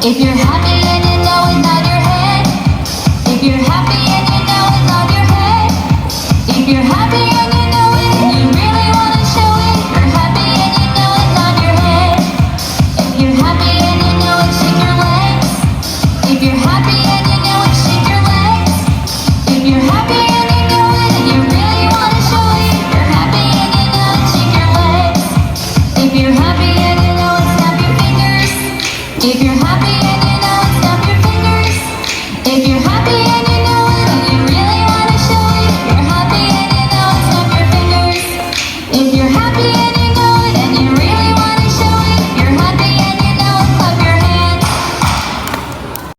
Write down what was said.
If you're happy and you know it, nod your head. If you're happy and you know it, nod your head. If you're happy and you know it, and you really wanna show it, you're happy and you know it, nod your head. If you're happy and you know it, shake your legs. If you're happy and you know it, shake your legs. If you're happy and you know it, and you really wanna show it, you're happy and you know it, shake your legs. If you're happy and you know it, snap your fingers. If you're happy and you know it, snap your fingers. If you're